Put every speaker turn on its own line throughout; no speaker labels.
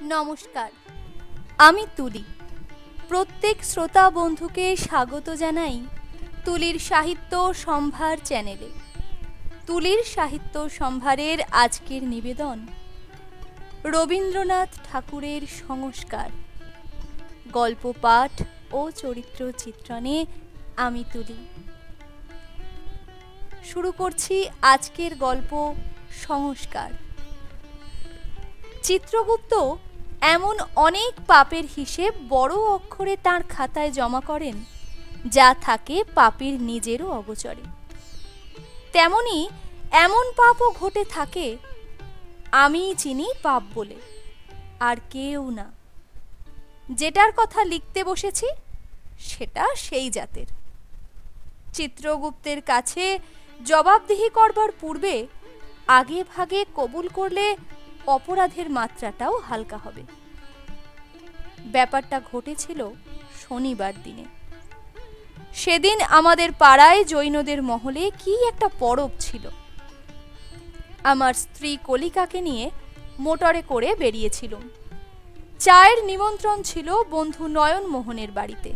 নমস্কার, আমি তুলি। প্রত্যেক শ্রোতা বন্ধুকে স্বাগত জানাই তুলির সাহিত্য সম্ভার চ্যানেলে। তুলির সাহিত্য সম্ভারের আজকের নিবেদন রবীন্দ্রনাথ ঠাকুরের সংস্কার, গল্প পাঠ ও চরিত্র চিত্রণে আমি তুলি। শুরু করছি আজকের গল্প সংস্কার। চিত্রগুপ্ত এমন অনেক পাপের হিসেব বড় অক্ষরে তার খাতায় জমা করেন যা থাকে পাপীর নিজেরও অগোচরে। তেমনি এমন পাপও ঘটে থাকে আমিই চিনি পাপ বলে, আর কেউ না। যেটার কথা লিখতে বসেছি সেটা সেই জাতের। চিত্রগুপ্তের কাছে জবাবদিহি করবার পূর্বে আগে ভাগে কবুল করলে অপরাধের মাত্রাটাও হালকা হবে। ব্যাপারটা ঘটেছিল শনিবার দিনে। সেদিন আমাদের পাড়ায় জৈনদের মহলে কি একটা পরব ছিল। আমার স্ত্রী কলিকাকে নিয়ে মোটরে করে বেরিয়েছিলাম। চায়ের নিমন্ত্রণ ছিল বন্ধু নয়ন মোহনের বাড়িতে।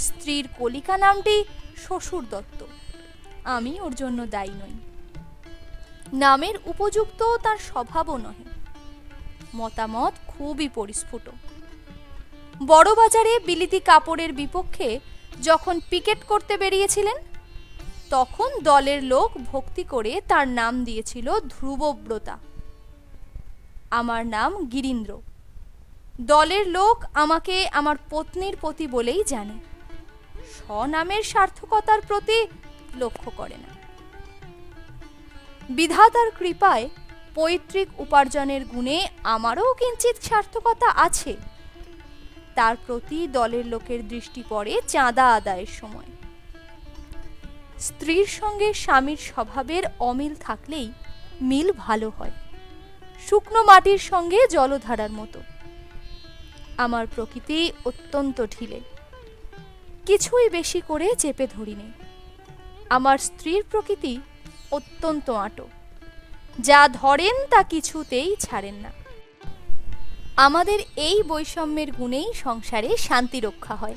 স্ত্রীর কলিকা নামটি শ্বশুর দত্ত, আমি ওর জন্য দায়ী নই। নামের উপযুক্ত তার স্বভাবও নহে। মতামত খুবই পরিস্ফুট। বড়বাজারে বিলিতি কাপড়ের বিপক্ষে যখন পিকেট করতে বেরিয়েছিলেন, তখন দলের লোক ভক্তি করে তার নাম দিয়েছিল ধ্রুবব্রতা। আমার নাম গিরীন্দ্র। দলের লোক আমাকে আমার পত্নীর প্রতি বলেই জানে, স্বনামের সার্থকতার প্রতি লক্ষ্য করে না। বিধাতার কৃপায় পৈতৃক উপার্জনের গুণে আমারও কিঞ্চিত সার্থকতা আছে। তার প্রতি দলের লোকের দৃষ্টি পড়ে চাঁদা আদায়ের সময়। স্ত্রীর সঙ্গে স্বামীর স্বভাবের অমিল থাকলেই মিল ভালো হয়, শুকনো মাটির সঙ্গে জলধারার মতো। আমার প্রকৃতি অত্যন্ত ঢিলে, কিছুই বেশি করে চেপে ধরিনি। আমার স্ত্রীর প্রকৃতি অত্যন্ত আঁটো, যা ধরেন তা কিছুতেই ছাড়েন না। আমাদের এই বৈষম্যের গুণেই সংসারে শান্তি রক্ষা হয়।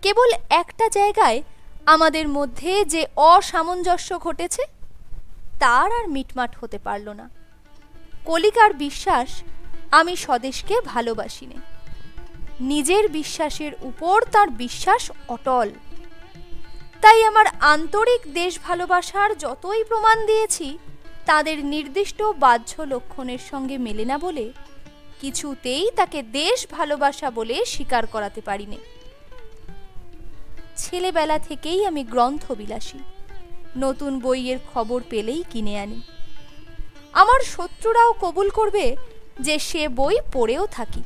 কেবল একটা জায়গায় আমাদের মধ্যে যে অসামঞ্জস্য ঘটেছে তার আর মিটমাট হতে পারল না। কলিকার বিশ্বাস আমি স্বদেশকে ভালোবাসি নে। নিজের বিশ্বাসের উপর তার বিশ্বাস অটল। তাই আমার আন্তরিক দেশ ভালোবাসার যতই প্রমাণ দিয়েছি, তাদের নির্দিষ্ট বাহ্য লক্ষণের সঙ্গে মেলে না বলে কিছুতেই তাকে দেশ ভালোবাসা বলে স্বীকার করাতে পারিনি। ছেলেবেলা থেকেই আমি গ্রন্থবিলাসী। নতুন বইয়ের খবর পেলেই কিনে আনি। আমার শত্রুরাও কবুল করবে যে সে বই পড়েও থাকি।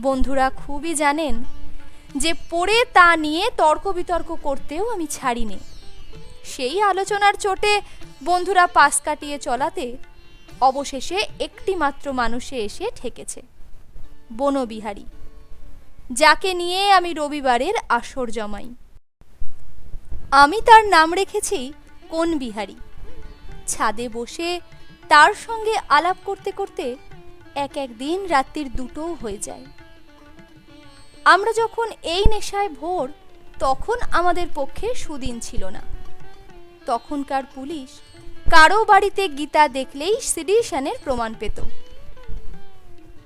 বন্ধুরা খুবই জানেন যে পড়ে তা নিয়ে তর্ক বিতর্ক করতেও আমি ছাড়িনি। সেই আলোচনার চোটে বন্ধুরা পাশ কাটিয়ে চলাতে অবশেষে একটি মাত্র মানুষে এসে ঠেকেছে, বনবিহারী, যাকে নিয়ে আমি রবিবারের আসর জমাই। আমি তার নাম রেখেছি কোণবিহারী। ছাদে বসে তার সঙ্গে আলাপ করতে করতে এক দিন রাত্রির 2টোও হয়ে যায়। আমরা যখন এই নেশায় ভোর, তখন আমাদের পক্ষে সুদিন ছিল না। তখনকার পুলিশ কারো বাড়িতে গীতা দেখলেই সিডিশনের প্রমাণ পেত।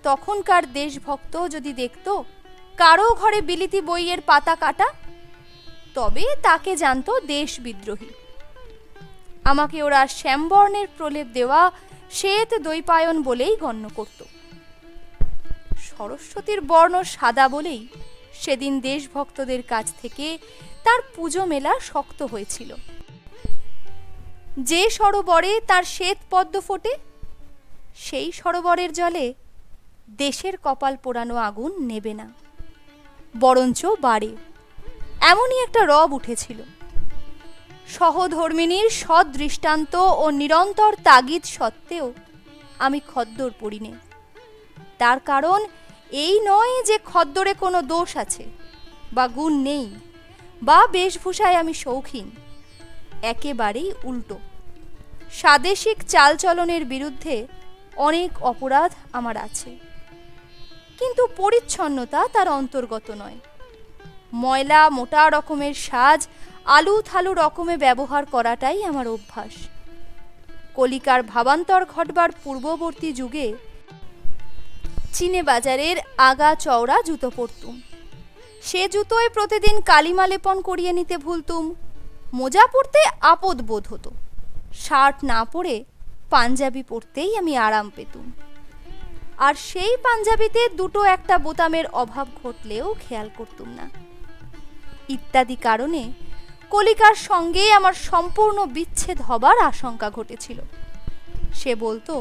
তখনকার দেশভক্ত যদি দেখত কারো ঘরে বিলিতি বইয়ের পাতা কাটা, তবে তাকে জানত দেশ বিদ্রোহী। আমাকে ওরা শ্যামবর্ণের প্রলেপ দেওয়া শ্বেত দৈপায়ন বলেই গণ্য করত। সরস্বতীর বর্ণ সাদা বলেই সেদিন দেশভক্তদের কাছ থেকে তার পুজো মেলা শক্ত হয়েছিল। যে সরোবরে তার শ্বেত পদ্ম ফোটে, সেই সরোবরের জলে দেশের কপাল পোড়ানো আগুন নেবে না, বরঞ্চ বাড়ে, এমনই একটা রব উঠেছিল। সহধর্মিনীর সৎ দৃষ্টান্ত ও নিরন্তর তাগিদ সত্ত্বেও আমি খদ্দর পড়িনি। তার কারণ এই নয় যে খদ্দরে কোনো দোষ আছে বা গুণ নেই, বা বেশভূষায় আমি শৌখিন। একেবারেই উল্টো। স্বাদেশিক চালচলনের বিরুদ্ধে অনেক অপরাধ আমার আছে, কিন্তু পরিচ্ছন্নতা তার অন্তর্গত নয়। ময়লা মোটা রকমের সাজ আলু থালু রকমে ব্যবহার করাটাই আমার অভ্যাস। কলিকার ভাবান্তর ঘটবার পূর্ববর্তী যুগে চীনে বাজারের আগা চওড়া জুতো পরতুম। সে জুতোয় প্রতিদিন কালিমা লেপন করিয়ে নিতে ভুলতুম। মোজা পরতে আপদ বোধ হতো। শার্ট না পরে পাঞ্জাবি পরতেই আমি আরাম পেতুম। আর সেই পাঞ্জাবিতে দুটো একটা বোতামের অভাব ঘটলেও খেয়াল করতুম না। ইত্যাদি কারণে কলিকার সঙ্গে আমার সম্পূর্ণ বিচ্ছেদ হবার আশঙ্কা ঘটেছিল। সে বলতো,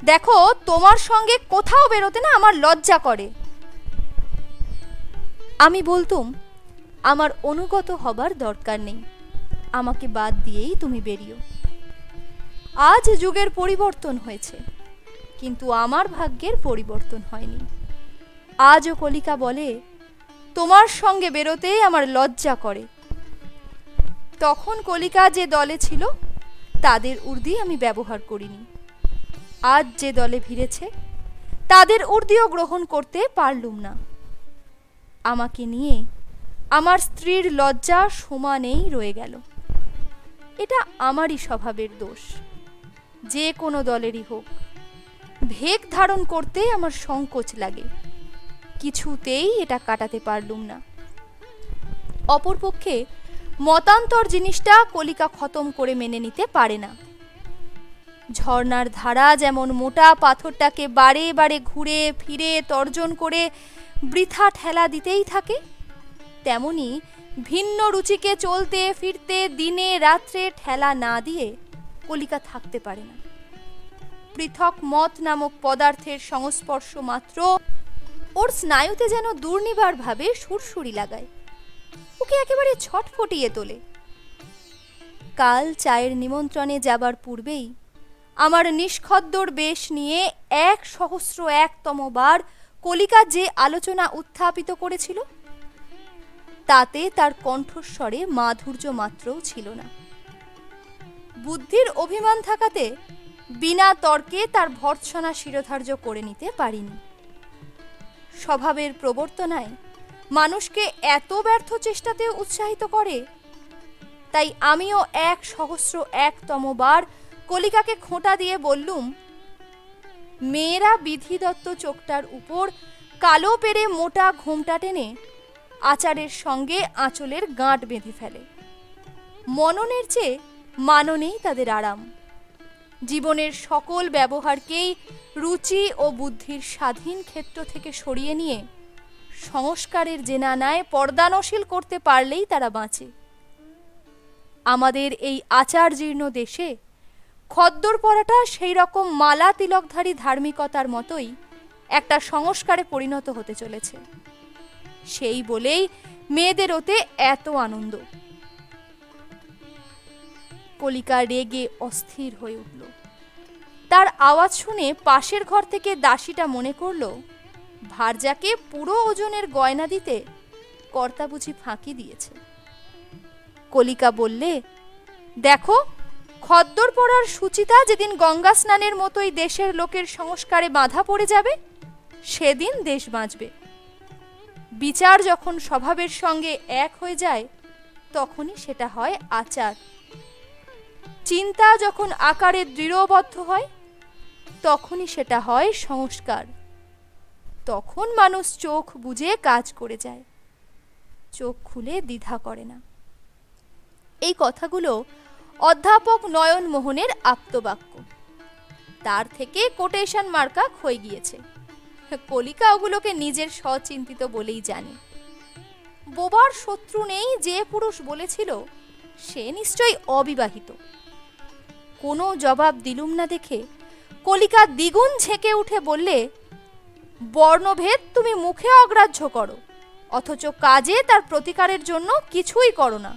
দেখো, তোমার সঙ্গে কোথাও বেরোতে না আমার লজ্জা করে। আমি বলতুম, আমার অনুগত হবার দরকার নেই, আমাকে বাদ দিয়েই তুমি বেরিও। আজ যুগের পরিবর্তন হয়েছে, কিন্তু আমার ভাগ্যের পরিবর্তন হয়নি। আজও কলিকা বলে, তোমার সঙ্গে বেরোতে আমার লজ্জা করে। তখন কলিকা যে দলে ছিল তাদের উর্দি আমি ব্যবহার করিনি। আজ যে দলে ভিড়েছে তাদের উর্দিও গ্রহণ করতে পারলুম না। আমাকে নিয়ে আমার স্ত্রীর লজ্জা সমানেই রয়ে গেল। এটা আমারই স্বভাবের দোষ, যে কোনো দলেরই হোক। ভেক ধারণ করতে আমার সংকোচ লাগে, কিছুতেই এটা কাটাতে পারলুম না। অপরপক্ষে মতান্তর জিনিসটা কলিকা খতম করে মেনে নিতে পারে না। ঝর্ণার ধারা যেমন মোটা পাথরটাকে বারে বারে ঘুরে ফিরে তর্জন করে বৃথা ঠেলা দিতেই থাকে, তেমনি ভিন্ন রুচিকে চলতে ফিরতে দিনে রাত্রে ঠেলা না দিয়ে কলিকা থাকতে পারে না। পৃথক মত নামক পদার্থের সংস্পর্শ মাত্র ওর স্নায়ুতে যেন দুর্নিবার ভাবে সুরসুরি লাগায়, ওকে একেবারে ছটফটিয়ে তোলে। কাল চায়ের নিমন্ত্রণে যাবার পূর্বেই আমার নিষ্খদ্দর বেশ নিয়ে 1,100,000তম বার কলিকা যে আলোচনা উত্থাপিত করেছিল, তাতে তার কণ্ঠস্বরে মাধুর্য মাত্রও ছিল না। বুদ্ধির অভিমান থাকাতে বিনা তর্কে তার ভর্ৎসনা শিরোধার্য করে নিতে পারিনি। স্বভাবের প্রবর্তনায় মানুষকে এত ব্যর্থ চেষ্টাতেও উৎসাহিত করে, তাই আমিও 1,100,001তম বার কলিকাকে খোঁটা দিয়ে বললুম, মেয়েরা বিধিদত্ত চোখটার উপর কালো পেরে মোটা ঘোমটা টেনে আচারের সঙ্গে আঁচলের গাঁট বেঁধে ফেলে। মননের চেয়ে মাননেই তাদের আরাম। জীবনের সকল ব্যবহারকেই রুচি ও বুদ্ধির স্বাধীন ক্ষেত্র থেকে সরিয়ে নিয়ে সংস্কারের জেনানায় পর্দানশীল করতে পারলেই তারা বাঁচে। আমাদের এই আচার জীর্ণ দেশে খদ্দর পরাটা সেই রকম মালা তিলকধারী ধার্মিকতার মতোই একটা সংস্কারে পরিণত হতে চলেছে। সেই বলেই মেয়েদের ওতে এত আনন্দ। কলিকা রেগে অস্থির হয়ে উঠল। তার আওয়াজ শুনে পাশের ঘর থেকে দাসীটা মনে করল, ভার্যাকে পুরো ওজনের গয়না দিতে কর্তা বুঝি ফাঁকি দিয়েছে। কলিকা বললে, দেখো, খদ্দর পরার সুচিতা যেদিন গঙ্গা স্নানের মতোই দেশের লোকের সংস্কারে বাধা পড়ে যাবে, সেদিন দেশ বাঁচবে। বিচার যখন স্বভাবের সঙ্গে এক হয়ে যায়, তখনই সেটা হয় আচার। চিন্তা যখন আকারে দৃঢ়বদ্ধ হয়, তখনই সেটা হয় সংস্কার। তখন মানুষ চোখ বুজে কাজ করে যায়, চোখ খুলে দ্বিধা করে না। এই কথাগুলো অধ্যাপক নয়ন মোহনের আপ্তবাক্য। তার থেকে কোটেশন মার্কা হয়ে গিয়েছে। কলিকা ওগুলোকে নিজের স্বচিন্তিত বলেই জানে। বোবার শত্রু নেই যে পুরুষ বলেছিল, সে নিশ্চয়ই অবিবাহিত। কোনো জবাব দিলুম না দেখে কলিকা দ্বিগুণ ঝেঁকে উঠে বললে, বর্ণভেদ তুমি মুখে অগ্রাহ্য করো, অথচ কাজে তার প্রতিকারের জন্য কিছুই করো না।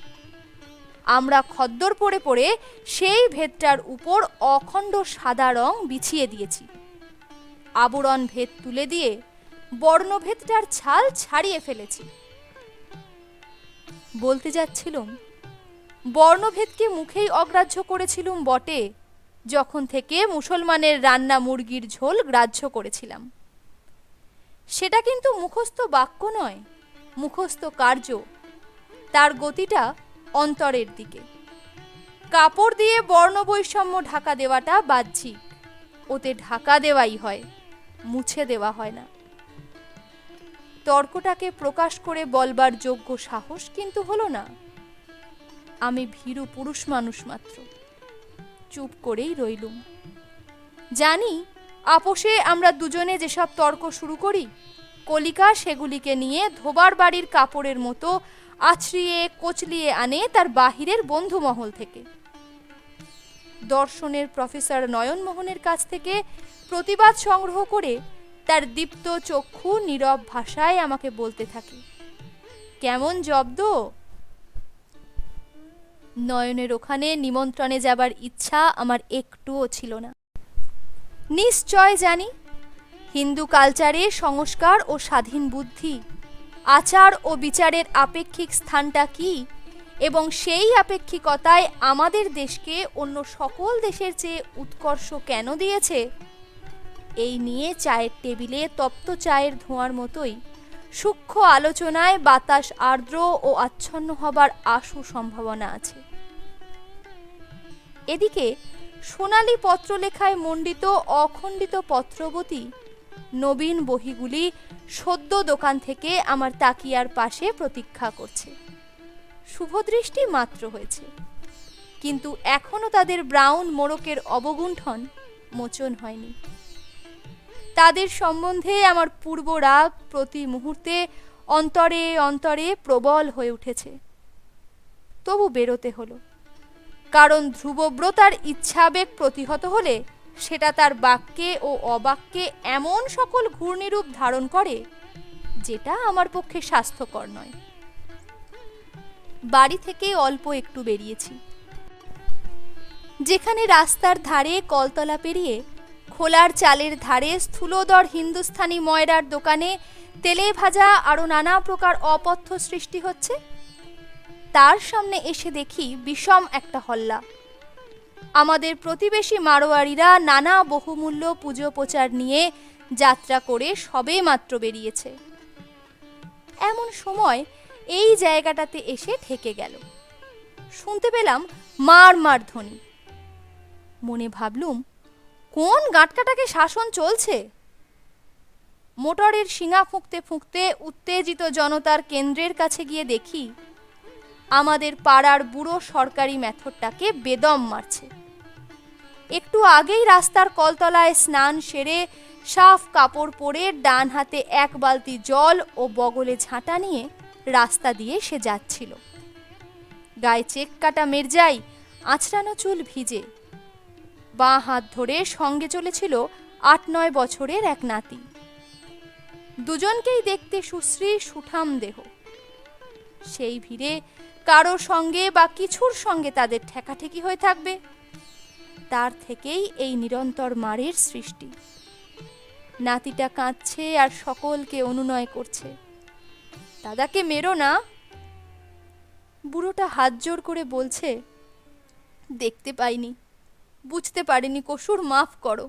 আমরা খদ্দর পরে পরে সেই ভেদটার উপর অখণ্ড সাদা রং বিছিয়ে দিয়েছি। আবরণ ভেদ তুলে দিয়ে বর্ণভেদটার ছাল ছাড়িয়ে ফেলেছি। বলতে যাচ্ছিলুম, বর্ণভেদকে মুখেই অগ্রাহ্য করেছিলুম বটে, যখন থেকে মুসলমানের রান্না মুরগির ঝোল গ্রাহ্য করেছিলাম। সেটা কিন্তু মুখস্থ বাক্য নয়, মুখস্থ কার্য। তার গতিটা অন্তরের দিকে। কাপড় দিয়ে বর্ণবৈষম্য ঢাকা দেওয়াটা বাহ্যিক, ওতে ঢাকা দেওয়াই হয়, মুছে দেওয়া হয় না। তর্কটাকে প্রকাশ করে বলবার যোগ্য সাহস কিন্তু হলো না। আমি ভীরু পুরুষ মানুষ মাত্র, চুপ করেই রইলুম। জানি আপোষে আমরা দুজনে যেসব তর্ক শুরু করি, কলিকা সেগুলিকে নিয়ে ধোবার বাড়ির কাপড়ের মতো আছড়িয়ে কোচলিয়ে আনে তার বাহিরের বন্ধুমহল থেকে। দর্শনের প্রফেসর নয়নমোহনের কাছ থেকে প্রতিবাদ সংগ্রহ করে তার দীপ্ত চক্ষু নীরব ভাষায় আমাকে বলতে থাকে, কেমন জব্দ। নয়নের ওখানে নিমন্ত্রণে যাবার ইচ্ছা আমার একটুও ছিল না। নিশ্চয় জানি হিন্দু কালচারে সংস্কার ও স্বাধীন বুদ্ধি, আচার ও বিচারের আপেক্ষিক স্থানটা কি, এবং সেই আপেক্ষিকতায় আমাদের দেশকে অন্য সকল দেশের চেয়ে উৎকর্ষ কেন দিয়েছে, এই নিয়ে চায়ের টেবিলে তপ্ত চায়ের ধোঁয়ার মতোই সূক্ষ্ম আলোচনায় বাতাস আর্দ্র ও আচ্ছন্ন হবার আশু সম্ভাবনা আছে। এদিকে সোনালী পত্রলেখায় মণ্ডিত অখণ্ডিত পত্রবতী নবীন বহিগুলি সদ্য দোকান থেকে আমার তাকিয়ার পাশে প্রতীক্ষা করছে। শুভদৃষ্টি মাত্র হয়েছে, কিন্তু এখনো তাদের ব্রাউন মোড়কের অবগুণ্ঠন মোচন হয়নি। তাদের সম্বন্ধে আমার পূর্ব রাগ প্রতি মুহূর্তে অন্তরে অন্তরে প্রবল হয়ে উঠেছে। তবু বেরোতে হলো, কারণ ধ্রুবব্রতার ইচ্ছাবেগ প্রতিহত হলে সেটা তার বাক্যে ও অবাক্যে এমন সকল ঘূর্ণিরূপ ধারণ করে যেটা আমার পক্ষে স্বাস্থ্যকর নয়। বাড়ি থেকে অল্প একটু বেরিয়েছি। যেখানে রাস্তার ধারে কলতলা পেরিয়ে খোলার চালের ধারে স্থূলদর হিন্দুস্থানি ময়রার দোকানে তেলে ভাজা আরো নানা প্রকার অপথ্য সৃষ্টি হচ্ছে, তার সামনে এসে দেখি বিষম একটা হল্লা। আমাদের প্রতিবেশী মারোয়ারিরা নানা বহুমূল্য পুজো প্রচার নিয়ে যাত্রা করে সবে মাত্র বেরিয়েছে। এমন সময় এই জায়গাটাতে এসে ঠেকে গেল। শুনতে পেলাম মার মার ধ্বনি। মনে ভাবলুম, কোন গাঁটকাটাকে শাসন চলছে। মোটরের শিঙা ফুঁকতে ফুঁকতে উত্তেজিত জনতার কেন্দ্রের কাছে গিয়ে দেখি আমাদের পাড়ার বুড়ো সরকারি মেথরটাকে বেদম মারছে। একটু আগেই রাস্তার কলতলায় স্নান সেরে সাফ কাপড় পরে ডান হাতে এক বালতি জল ও বগলে ঝাঁটা নিয়ে রাস্তা দিয়ে সে যাচ্ছিল। গায়ে চেক কাটা মেরজাই, আঁচড়ানো চুল ভিজে। বাঁ হাত ধরে সঙ্গে চলেছিল ৮-৯ বছরের এক নাতি। দুজনকেই দেখতে সুশ্রী সুঠাম দেহ। সেই ভিড়ে কারো সঙ্গে বা কিছুর সঙ্গে তাদের ঠেকাঠেকি হয়ে থাকবে, তার থেকেই এই নিরন্তর মারের সৃষ্টি। নাতিটা কাঁদছে আর সকলকে অনুনয় করছে, দাদাকে মেরো না। বুড়োটা হাত জোর করে বলছে, দেখতে পাইনি, বুঝতে পারিনি কসুর, মাফ করো।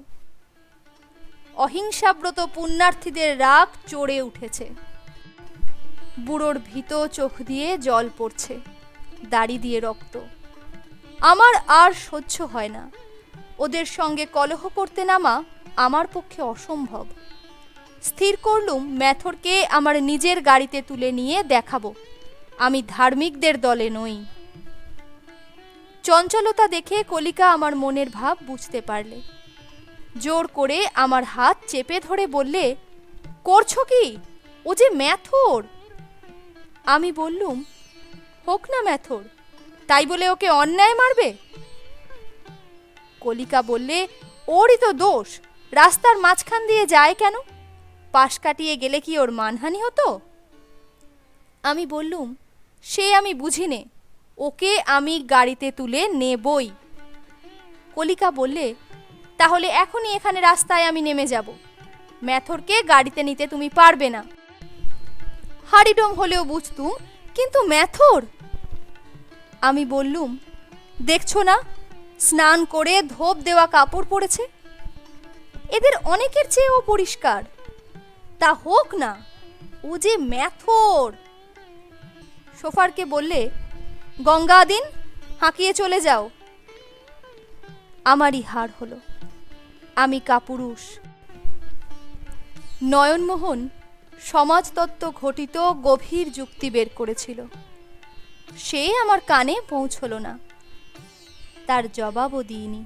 অহিংসাব্রত পুণ্যার্থীদের রাগ চড়ে উঠেছে। বুড়োর ভীত চোখ দিয়ে জল পড়ছে, দাড়ি দিয়ে রক্ত। আমার আর সহ্য হয় না। ওদের সঙ্গে কলহ করতে নামা আমার পক্ষে অসম্ভব। স্থির করলুম মেথরকে আমার নিজের গাড়িতে তুলে নিয়ে দেখাবো আমি ধার্মিকদের দলে নই। চঞ্চলতা দেখে কলিকা আমার মনের ভাব বুঝতে পারলে। জোর করে আমার হাত চেপে ধরে বললে, করছো কি? ও যে মেথর। আমি বললুম, হোক না মেথর, তাই বলে ওকে অন্যায় মারবে? কলিকা বললে, ওরই তো দোষ, রাস্তার মাঝখান দিয়ে যায় কেন? পাশ কাটিয়ে গেলে কি ওর মানহানি হতো? আমি বললুম, সে আমি বুঝি নে, ওকে আমি গাড়িতে তুলে নেবই। কলিকা বললে, তাহলে এখনই এখানে রাস্তায় আমি নেমে যাব। মেথরকে গাড়িতে নিতে তুমি পারবে না। হাড়িডোম হলেও বুঝতুম, কিন্তু মেথর। আমি বললুম, দেখছো না, স্নান করে ধোপ দেওয়া কাপড় পরেছে। এদের অনেকের চেয়ে ও পরিষ্কার। তা হোক না, ও যে ম্যাথর। শোফারকে বললে, গঙ্গা দিন, হাঁকিয়ে চলে যাও। আমারই হার হলো, আমি কাপুরুষ। নয়নমোহন সমাজতত্ত্ব ঘটিত গভীর যুক্তি বের করেছিল, সে আমার কানে পৌঁছল না, তার জবাবও দিইনি।